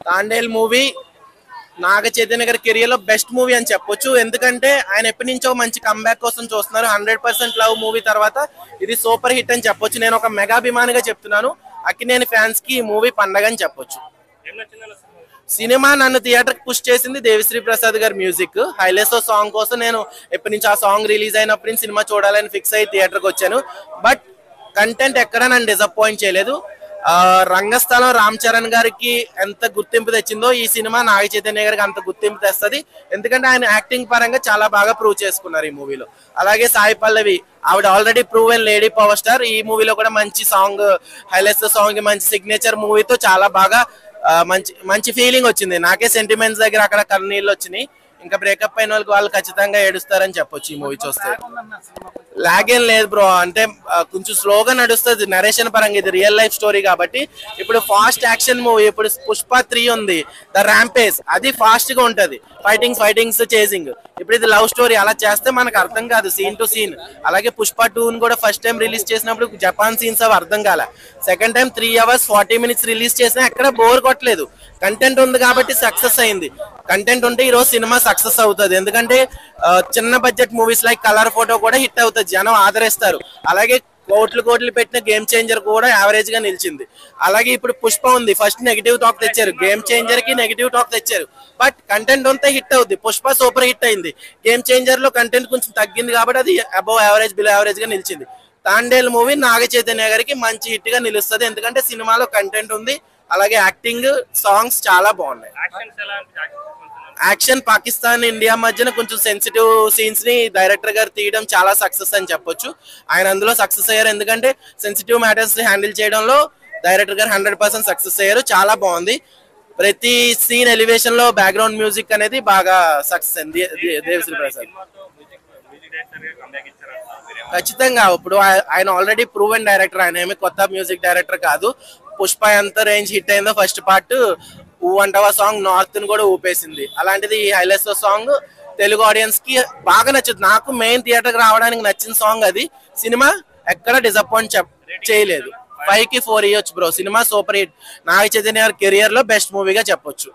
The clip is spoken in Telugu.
తాండేల్ మూవీ నాగ చైతన్య గారి కెరియర్ లో బెస్ట్ మూవీ అని చెప్పొచ్చు. ఎందుకంటే ఆయన ఎప్పటి నుంచో మంచి కంబ్యాక్ కోసం చూస్తున్నారు. 100% లవ్ మూవీ తర్వాత ఇది సూపర్ హిట్ అని చెప్పొచ్చు. నేను ఒక మెగాభిమానిగా చెప్తున్నాను. అక్కినేని ఫ్యాన్స్ కి ఈ మూవీ పండగ అని చెప్పొచ్చు. సినిమా నన్ను థియేటర్ పుష్ చేసింది దేవిశ్రీ ప్రసాద్ గారి మ్యూజిక్. హైలెసో సాంగ్ కోసం నేను ఎప్పటి నుంచి ఆ సాంగ్ రిలీజ్ అయినప్పటి నుంచి సినిమా చూడాలని ఫిక్స్ అయ్యి థియేటర్కి వచ్చాను. బట్ కంటెంట్ ఎక్కడ నన్ను డిసప్పాయింట్ చేయలేదు. రంగస్థలం రామ్ చరణ్ గారికి ఎంత గుర్తింపు తెచ్చిందో ఈ సినిమా నాగ చైతన్య గారికి అంత గుర్తింపు తెస్తుంది. ఎందుకంటే ఆయన యాక్టింగ్ పరంగా చాలా బాగా ప్రూవ్ చేసుకున్నారు ఈ మూవీలో. అలాగే సాయి పల్లవి, ఆవిడ already proven lady power star. ఈ మూవీలో కూడా మంచి సాంగ్, హైలెట్స్ సాంగ్, మంచి సిగ్నేచర్ మూవీతో చాలా బాగా మంచి ఫీలింగ్ వచ్చింది. నాకే సెంటిమెంట్స్ దగ్గర అక్కడ కన్నీళ్ళు వచ్చినాయి. ఇంకా బ్రేకప్ అయిన వాళ్ళు ఖచ్చితంగా ఏడుస్తారని చెప్పొచ్చు ఈ మూవీ చూస్తే. లాగ్ ఏం లేదు బ్రో, అంటే కొంచెం స్లోగా నడుస్తుంది నరేషన్ పరంగా. ఇది రియల్ లైఫ్ స్టోరీ కాబట్టి ఇప్పుడు ఫాస్ట్ యాక్షన్ మూవీ. ఇప్పుడు పుష్ప 3 ఉంది, ద ర్యాంపేజ్, అది ఫాస్ట్ గా ఉంటది. Fightings chasing. ఇప్పుడు ఇది లవ్ స్టోరీ. అలా చేస్తే మనకు అర్థం కాదు సీన్ టు సీన్. అలాగే పుష్ప 2 కూడా ఫస్ట్ టైం రిలీజ్ చేసినప్పుడు జపాన్ సీన్స్ అవి అర్థం కాల. Second time 3 hours 40 minutes release చేసినా ఎక్కడ బోర్ కొట్టలేదు. కంటెంట్ ఉంది కాబట్టి సక్సెస్ అయింది. కంటెంట్ ఉంటే ఈ రోజు సినిమా సక్సెస్ అవుతుంది. ఎందుకంటే చిన్న budget movies like colour photo కూడా హిట్ అవుతుంది, జనం ఆదరిస్తారు. అలాగే కోట్లు పెట్టిన గేమ్ చేంజర్ కూడా యావరేజ్ గా నిలిచింది. అలాగే ఇప్పుడు పుష్ప ఉంది, ఫస్ట్ నెగిటివ్ టాక్ తెచ్చారు, గేమ్ చేంజర్ కి నెగిటివ్ టాక్ తెచ్చారు. బట్ కంటెంట్ ఉంటే హిట్ అవుద్ది. పుష్ప సూపర్ హిట్ అయింది. గేమ్ చేంజర్ లో కంటెంట్ కొంచెం తగ్గింది కాబట్టి అది అబౌవ్ యావరేజ్, బిలో యావరేజ్ గా నిలిచింది. తాండేల్ మూవీ నాగ చైతన్య గారికి మంచి హిట్ గా నిలుస్తుంది. ఎందుకంటే సినిమాలో కంటెంట్ ఉంది, అలాగే యాక్టింగ్, సాంగ్స్ చాలా బాగున్నాయి. యాక్షన్ పాకిస్తాన్ ఇండియా మధ్యన కొంచెం సెన్సిటివ్ సీన్స్ ని డైరెక్టర్ గారు తీయడం చాలా సక్సెస్ అని చెప్పొచ్చు. ఆయన అందులో సక్సెస్ అయ్యారు. ఎందుకంటే సెన్సిటివ్ మ్యాటర్స్ ని హ్యాండిల్ చేయడంలో డైరెక్టర్ గారు 100% సక్సెస్ అయ్యారు. చాలా బాగుంది. ప్రతి సీన్ ఎలివేషన్ లో బ్యాక్గ్రౌండ్ మ్యూజిక్ అనేది బాగా సక్సెస్ అయింది దేవిశ్రీ ప్రసాద్. ఖచ్చితంగా. ఇప్పుడు ఆయన ఆల్రెడీ ప్రూవెన్ డైరెక్టర్, ఆయన ఏమి కొత్త మ్యూజిక్ డైరెక్టర్ కాదు. పుష్ప ఎంత రేంజ్ హిట్ అయిందో ఫస్ట్ పార్ట్, ఊ అంటవా సాంగ్ నార్త్ ని కూడా ఊపేసింది. అలాంటిది ఈ హైలెట్స్ సాంగ్ తెలుగు ఆడియన్స్ కి బాగా నచ్చుతుంది. నాకు మెయిన్ థియేటర్ కి రావడానికి నచ్చిన సాంగ్ అది. సినిమా ఎక్కడ డిసప్పాయింట్ చేయలేదు. 5కి 4 ఇవ్వచ్చు bro. Cinema super hit. Naga Chaitanya career లో బెస్ట్ మూవీగా చెప్పొచ్చు.